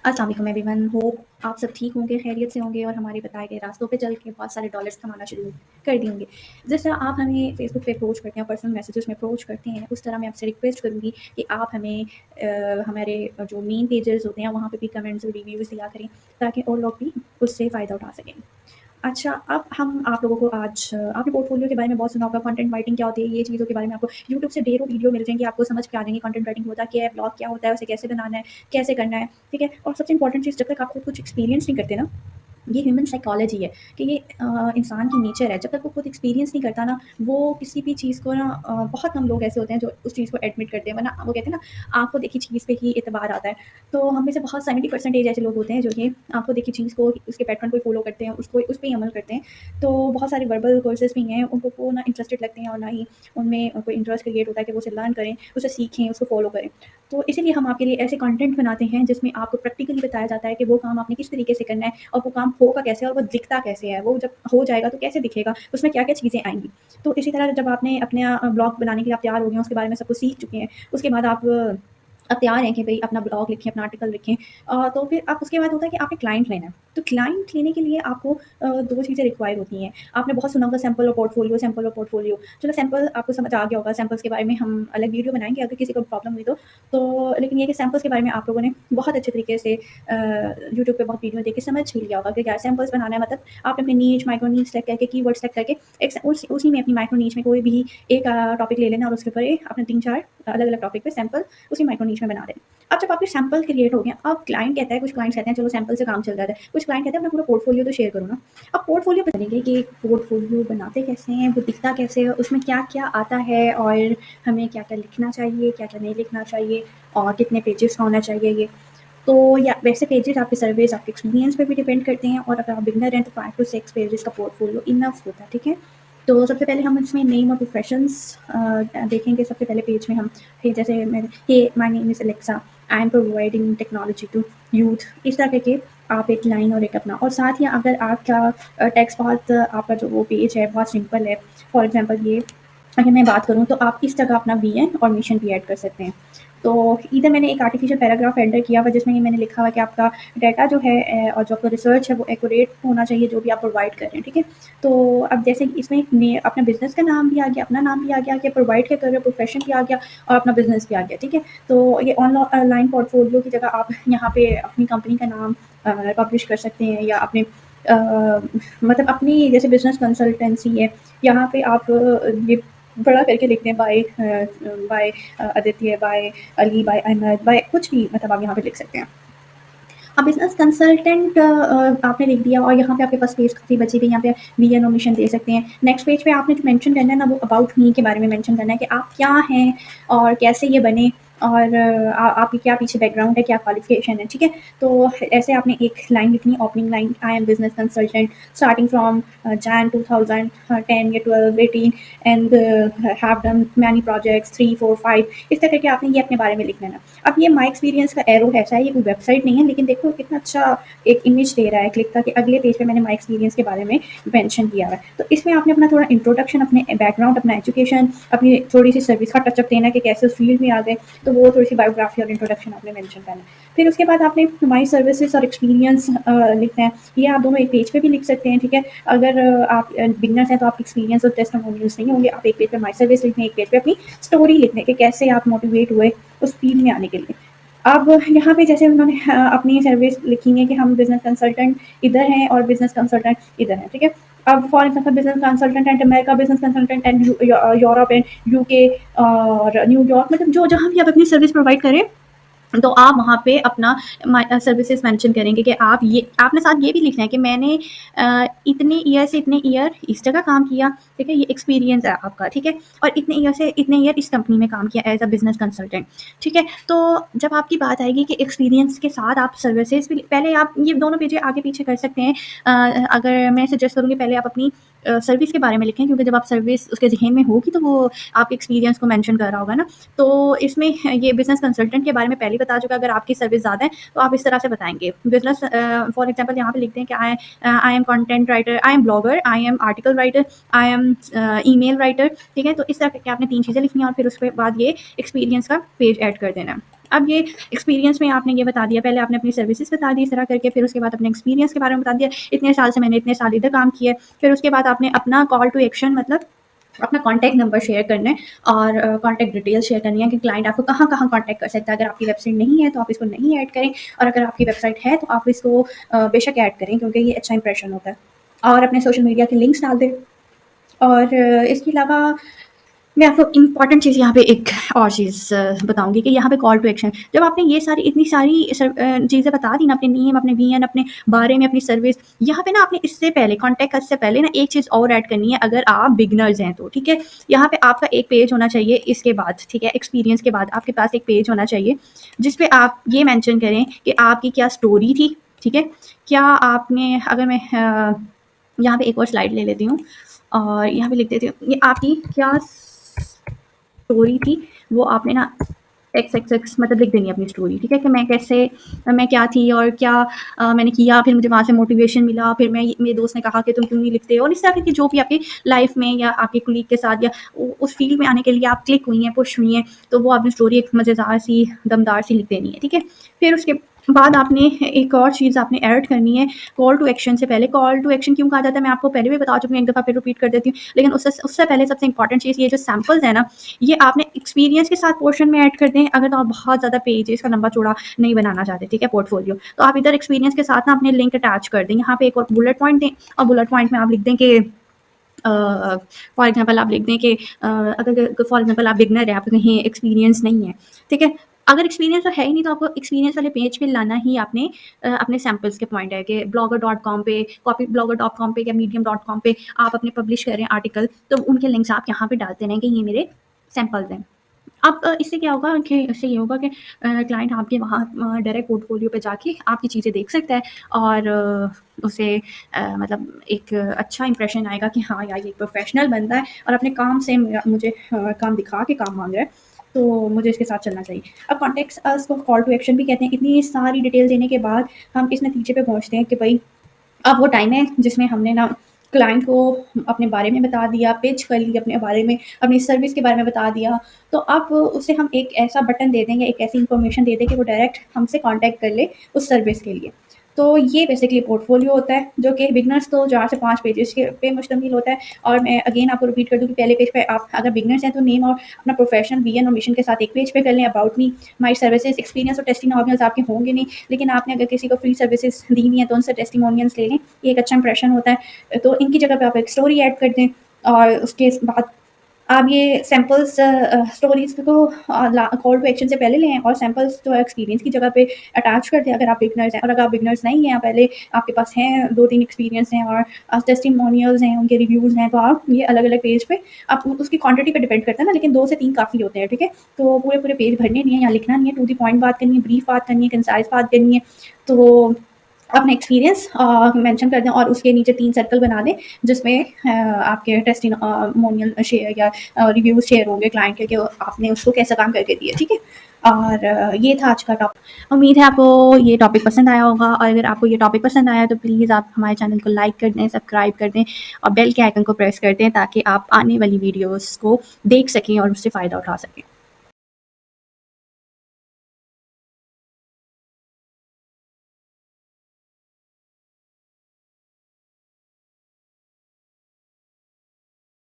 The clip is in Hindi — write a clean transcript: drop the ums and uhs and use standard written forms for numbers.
अस्सलाम वालेकुम एवरीवन, होप आप सब ठीक होंगे, खैरियत से होंगे और हमारे बताए गए रास्तों पे चल के बहुत सारे डॉलर्स कमाना शुरू कर दिए होंगे। जिस तरह आप हमें फेसबुक पे अप्रोच करते हैं, पर्सनल मैसेजेस में अप्रोच करते हैं, उस तरह मैं आपसे रिक्वेस्ट करूँगी कि आप हमें हमारे जो मेन पेजेस होते हैं, वहाँ पे भी कमेंट्स और रिव्यूज़ दिया करें, ताकि और लोग भी उससे फ़ायदा उठा सकें। अच्छा, अब हम आप लोगों को आज आपने पोर्टफ़ोलियो के बारे में बहुत सुना होगा, कंटेंट राइटिंग क्या होती है, ये चीज़ों के बारे में आपको यूट्यूब से ढेरों वीडियो मिल जाएँगी, आपको समझ में आ जाएँगी कंटेंट राइटिंग होता क्या है, ब्लॉग क्या होता है, उसे कैसे बनाना है, कैसे करना है, ठीक है? और सबसे इम्पोर्टेंट चीज़, जब तक आप खुद कुछ एक्सपीरियंस नहीं करते ना, ये ह्यूमन साइकोलॉजी है कि ये इंसान की नेचर है। जब तक वो खुद एक्सपीरियंस नहीं करता ना, वो किसी भी चीज़ को ना बहुत कम लोग ऐसे होते हैं जो उस चीज़ को एडमिट करते हैं, वरना वो कहते हैं ना, आँख को देखी चीज़ पे ही एतबार आता है। तो हम में से बहुत 70% ऐसे लोग होते हैं जो ये आँख को देखी चीज़ को, उसके पैटर्न को फॉलो करते हैं, उसको उस पे ही अमल करते हैं। तो बहुत सारे वर्बल कोर्सेज़ भी हैं, उनको वो ना इंटरेस्टेड लगते हैं और ना ही उनमें कोई इंटरेस्ट क्रिएट होता है कि वो उसे लर्न करें, उसे सीखें, उसको फॉलो करें। तो इसीलिए हम आपके लिए ऐसे कंटेंट बनाते हैं जिसमें आपको प्रैक्टिकली बताया जाता है कि वो काम आपने किस तरीके से करना है और वो काम होगा कैसे और वो दिखता कैसे है, वो जब हो जाएगा तो कैसे दिखेगा, उसमें क्या-क्या चीज़ें आएँगी। तो इसी तरह जब आपने अपना ब्लॉग बनाने के लिए आप तैयार हो गए हैं, उसके बारे में सब कुछ सीख चुके हैं, उसके बाद आप अब तैयार हैं कि भई अपना ब्लॉग लिखें, अपना आर्टिकल लिखें। तो फिर आप उसके बाद होता है कि आपने क्लाइंट लेना है। तो क्लाइंट लेने के लिए आपको 2 चीज़ें रिक्वायर होती हैं। आपने बहुत सुना होगा सैंपल और पोर्टफोलियो, सैंपल और पोर्टफोलियो। चलो सैंपल आपको समझ आ गया होगा, सैंपल्स के बारे में हम अलग वीडियो बनाएँगे अगर किसी को प्रॉब्लम हुई तो। तो लेकिन ये कि सैंपल्स के बारे में आप लोगों ने बहुत अच्छे तरीके से यूट्यूब पे बहुत वीडियो देख के समझ भी लिया होगा कि क्या सैंपल्स बनाना है, मतलब आप अपनी नीश, माइक्रो नीश सेलेक्ट करके, कीवर्ड सेलेक्ट करके एक उसी में अपनी माइक्रो नीश में कोई भी एक टॉपिक ले लेना और उसके ऊपर अपने 3-4 अलग-अलग टॉपिक पे सैंपल उसी माइक्रो नीश में बना दें। अब जब आपके सैंपल क्रिएट हो गए, अब क्लाइंट कहता है, कुछ क्लाइंट्स कहते हैं चलो सैंपल से काम चल जाता है, कुछ क्लाइंट कहते हैं अपना पूरा पोर्टफोलियो तो शेयर करो ना। अब पोर्टफोलियो बताएंगे कि पोर्टफोलियो बनाते कैसे हैं, वो दिखता कैसे है, उसमें क्या-क्या आता है और हमें क्या-क्या लिखना चाहिए, क्या-क्या नहीं लिखना चाहिए और कितने पेजेस का होना चाहिए ये। तो या वैसे पेजेस आपके सर्विस, आपके एक्सपीरियंस पे भी डिपेंड करते हैं और अगर आप बिगिनर हैं तो 5 टू 6 पेजेस का पोर्टफोलियो इनफ होता है, ठीक है? तो सबसे पहले हम इसमें नेम और प्रोफेशंस देखेंगे। सबसे पहले पेज में हम हे जैसे मैं hey my name is Alexa, I am providing technology to youth, इस तरह करके आप एक लाइन और एक अपना, और साथ ही अगर आपका टेक्स्ट बहुत आपका जो वो पेज है बहुत सिंपल है, फॉर एग्ज़ाम्पल ये अगर मैं बात करूँ तो आप इस जगह अपना वीएन और मिशन भी ऐड कर सकते हैं। तो इधर मैंने एक आर्टिफिशियल पैराग्राफ एंटर किया हुआ जिसमें ये मैंने लिखा हुआ है कि आपका डाटा जो है और जो आपका रिसर्च है वो एक्यूरेट होना चाहिए जो भी आप प्रोवाइड कर रहे हैं, ठीक है? तो अब जैसे कि इसमें अपना बिज़नेस का नाम भी आ गया, अपना नाम भी आ गया कि प्रोवाइड क्या कर रहे हो, प्रोफेशन भी आ गया और अपना बिज़नेस भी आ गया, ठीक है? तो ये ऑनलाइन पोर्टफोलियो की जगह आप यहाँ पे अपनी कंपनी का नाम पब्लिश कर सकते हैं या अपने मतलब अपनी जैसे बिज़नेस कंसल्टेंसी है, यहाँ पे आप ये बड़ा करके लिख दें by Aditya, by Ali, by Ahmad, by कुछ भी, मतलब आप यहाँ पे लिख सकते हैं। अब बिज़नेस कंसल्टेंट आपने लिख दिया और यहाँ पे आपके पास स्पेस काफ़ी बची हुई है, यहाँ पे वीएन और मिशन दे सकते हैं। नेक्स्ट पेज पे आपने जो मेंशन करना है ना, वो अबाउट मी के बारे में मेंशन करना है कि आप क्या हैं और कैसे ये बने और आपकी क्या पीछे बैकग्राउंड है, क्या क्वालिफ़िकेशन है, ठीक है? तो ऐसे आपने एक लाइन लिखनी, opening line, I am business consultant starting from Jain 2010 या 12, 18 and have done many projects 3, 4, 5, इस तरह करके आपने ये अपने बारे में लिखना है ना। अब ये माई एक्सपीरियंस का एरो है, चाहे ये कोई वेबसाइट नहीं है, लेकिन देखो कितना अच्छा एक इमेज दे रहा है क्लिक का कि अगले पेज पे मैंने माई एक्सपीरियंस के बारे में मेंशन किया हुआ है। तो इसमें आपने अपना थोड़ा इंट्रोडक्शन, अपने बैकग्राउंड, अपना एजुकेशन, अपनी थोड़ी सी सर्विस का टचअप देना कि कैसे उस फील्ड में आ गए, तो वो थोड़ी सी बायोग्राफी और इंट्रोडक्शन आपने मेंशन करना है। फिर उसके बाद आपने माई सर्विसेज और एक्सपीरियंस लिखना है। ये आप दोनों एक पेज पे भी लिख सकते हैं, ठीक है? अगर आप बिगनर्स हैं तो आप एक्सपीरियंस और टेस्टिमोनियल्स नहीं होंगे, आप एक पेज पे माई सर्विस लिखें, एक पेज पे अपनी स्टोरी लिखने कि कैसे आप मोटिवेट हुए उस फील्ड में आने के लिए। अब यहाँ पे जैसे उन्होंने अपनी सर्विस लिखी है कि हम बिज़नेस कंसल्टेंट इधर हैं और बिज़नेस कंसल्टेंट इधर हैं, ठीक है? अब for example business consultant and America, business consultant and Europe and UK और न्यूयॉर्क, मतलब जो जहाँ भी आप अपनी सर्विस प्रोवाइड करें, तो आप वहाँ पे अपना सर्विसेज मेंशन करेंगे कि आप ये, आपने साथ ये भी लिखना है कि मैंने इतने ईयर से इतने ईयर इस जगह काम किया, ठीक है? ये एक्सपीरियंस है आपका, ठीक है? और इतने ईयर से इतने ईयर इस कंपनी में काम किया एज अ बिजनेस कंसल्टेंट, ठीक है? तो जब आपकी बात आएगी कि एक्सपीरियंस के साथ आप सर्विसेज भी, पहले आप ये दोनों पेजें आगे पीछे कर सकते हैं। अगर मैं सजेस्ट करूँगी पहले आप अपनी सर्विस के बारे में लिखें, क्योंकि जब आप सर्विस उसके ज़हन में होगी तो वो आपके एक्सपीरियंस को मेंशन कर रहा होगा ना। तो इसमें ये बिज़नेस कंसल्टेंट के बारे में पहले बता चुका, अगर आपकी सर्विस ज़्यादा है तो आप इस तरह से बताएँगे। बिज़नेस फॉर एग्ज़ाम्पल यहाँ पे लिखते हैं कि I am content writer, I am blogger, I am article writer, I am email writer, ठीक है? तो इस तरह करके आपने 3 चीज़ें लिखनी है और फिर उसके बाद ये एक्सपीरियंस का पेज ऐड कर देना है। अब ये एक्सपीरियंस में आपने ये बता दिया, पहले आपने अपनी सर्विसेज़ बता दी इस तरह करके, फिर उसके बाद अपने एक्सपीरियंस के बारे में बता दिया, इतने साल से मैंने इतने साल इधर काम किया है। फिर उसके बाद आपने अपना कॉल टू एक्शन मतलब अपना कॉन्टैक्ट नंबर शेयर करना है और कॉन्टैक्ट डिटेल शेयर करनी है कि क्लाइंट आपको कहाँ-कहाँ कॉन्टैक्ट कर सकता है। अगर आपकी वेबसाइट नहीं है तो आप इसको नहीं ऐड करें और अगर आपकी वेबसाइट है तो आप इसको बेशक ऐड करें क्योंकि ये अच्छा इंप्रेशन होता है। और अपने सोशल मीडिया के लिंक्स डाल दें और इसके अलावा मैं आपको इम्पॉर्टेंट चीज़ यहाँ पे एक और चीज़ बताऊँगी कि यहाँ पे कॉल टू एक्शन जब आपने ये सारी इतनी सारी चीज़ें बता दी ना अपने नेम, अपने वीएन, अपने बारे में, अपनी सर्विस, यहाँ पे ना आपने इससे पहले कॉन्टैक्ट से पहले ना एक चीज़ और ऐड करनी है अगर आप बिगिनर्स हैं तो, ठीक है? यहाँ पे आपका एक पेज होना चाहिए इसके बाद, ठीक है? एक्सपीरियंस के बाद आपके पास एक पेज होना चाहिए जिस पे आप ये मेंशन करें कि आपकी क्या स्टोरी थी, ठीक है? क्या आपने अगर मैं यहाँ पे एक और स्लाइड ले लेती हूँ और यहाँ पे लिख देती हूँ ये आपकी क्या स्टोरी थी वो आपने ना एक्स मतलब लिख देनी है अपनी स्टोरी, ठीक है? कि मैं क्या थी और क्या मैंने किया, फिर मुझे वहाँ से मोटिवेशन मिला, फिर मेरे दोस्त ने कहा कि तुम क्यों नहीं लिखते और इस तरह की जो भी आपकी लाइफ में या आपके कुलीग के साथ या उस फील्ड में आने के लिए आप क्लिक हुई हैं, पुश हुई हैं, तो वो आपने स्टोरी एक मज़ेदार सी, दमदार सी लिख देनी है, ठीक है? फिर उसके बाद आपने एक और चीज़ आपने ऐड करनी है कॉल टू एक्शन से पहले। कॉल टू एक्शन क्यों कहा जाता है मैं आपको पहले भी बता चुकी हूँ, एक दफ़ा फिर रिपीट कर देती हूँ। लेकिन उससे पहले सबसे इंपॉर्टेंट चीज़ ये जो सैंपल्स है ना, ये आपने एक्सपीरियंस के साथ पोर्शन में ऐड कर दें अगर तो आप बहुत ज़्यादा पेजेस का लंबा चौड़ा नहीं बनाना चाहते, ठीक है? पोर्टफोलियो तो आप इधर एक्सपीरियंस के साथ ना अपने लिंक अटैच कर दें। यहाँ पे एक और बुलेट पॉइंट दें और बुलेट पॉइंट में आप लिख दें कि फॉर एग्जांपल आप लिख दें कि अगर फॉर एग्जांपल आप बिगिनर हैं, आपको कहीं एक्सपीरियंस नहीं है, ठीक है? अगर एक्सपीरियंस तो है ही नहीं तो आपको एक्सपीरियंस वाले पेज पे लाना ही आपने अपने सैंपल्स के पॉइंट है कि blogger.com पे, copyblogger.com पे या medium.com पे आप अपने पब्लिश कर रहे हैं आर्टिकल, तो उनके लिंक्स आप यहाँ पे डालते रहें कि ये मेरे सैंपल्स हैं। अब इससे क्या होगा कि इससे ये होगा कि क्लाइंट आपके वहाँ डायरेक्ट पोर्टफोलियो पे जाके आपकी चीज़ें देख सकता है और उसे मतलब एक अच्छा इंप्रेशन आएगा कि हाँ यार ये प्रोफेशनल बंदा है और अपने काम से मुझे काम दिखा के काम मांग रहा है, तो मुझे इसके साथ चलना चाहिए। अब कॉन्टेक्ट अस को कॉल टू एक्शन भी कहते हैं। इतनी सारी डिटेल देने के बाद हम इस नतीजे पे पहुँचते हैं कि भाई अब वो टाइम है जिसमें हमने ना क्लाइंट को अपने बारे में बता दिया, पिच कर ली अपने बारे में, अपनी सर्विस के बारे में बता दिया। तो अब उसे हम एक ऐसा बटन दे दें या एक ऐसी इन्फॉर्मेशन दे दें कि वो डायरेक्ट हमसे कॉन्टैक्ट कर ले उस सर्विस के लिए। तो ये बेसिकली पोर्टफोलियो होता है जो कि बिगिनर्स तो 4 से 5 पेजेज़ के पे मुश्तमिल होता है। और मैं अगेन आपको रिपीट कर दूँ कि पहले पेज पे आप अगर बिगिनर्स हैं तो नेम और अपना प्रोफेशन, वीएन और मिशन के साथ एक पेज पे कर लें, about me, my services, experience और टेस्टिमोनियल्स आपके होंगे नहीं। लेकिन आपने अगर किसी को फ्री सर्विसेज़ दी हुई हैं तो उनसे टेस्टिमोनियल्स ले लें, ये एक अच्छा इंप्रेशन होता है। तो इनकी जगह पे आप एक स्टोरी ऐड कर दें और उसके बाद आप ये सैंपल्स स्टोरीज़ को कॉल टू एक्शन से पहले लें और सैंपल्स जो है एक्सपीरियंस की जगह पे अटैच कर दें अगर आप बिगिनर्स हैं। और अगर आप बिगिनर्स नहीं हैं, पहले आपके पास हैं 2-3 एक्सपीरियंस हैं और टेस्टिमोनियल्स हैं, उनके रिव्यूज़ हैं, तो आप ये अलग-अलग पेज पे आप उसकी क्वांटिटी पे डिपेंड करता है ना, लेकिन 2 से 3 काफ़ी होते हैं, ठीक है? तो पूरे-पूरे पेज भरने नहीं है, यहाँ लिखना नहीं है, टू द पॉइंट बात करनी है, ब्रीफ बात करनी है, कंसाइज़ बात करनी है। तो अपना एक्सपीरियंस मेंशन कर दें और उसके नीचे 3 सर्कल बना दें जिसमें आपके टेस्टिमोनियल शेयर या रिव्यूज़ शेयर होंगे क्लाइंट के कि आपने उसको कैसा काम करके दिया, ठीक है? और ये था आज का टॉपिक। उम्मीद है आपको ये टॉपिक पसंद आया होगा और अगर आपको ये टॉपिक पसंद आया तो प्लीज़ आप हमारे चैनल को लाइक कर दें, सब्सक्राइब कर दें और बेल के आइकन को प्रेस कर दें ताकि आप आने वाली वीडियोज़ को देख सकें और उससे फ़ायदा उठा सकें।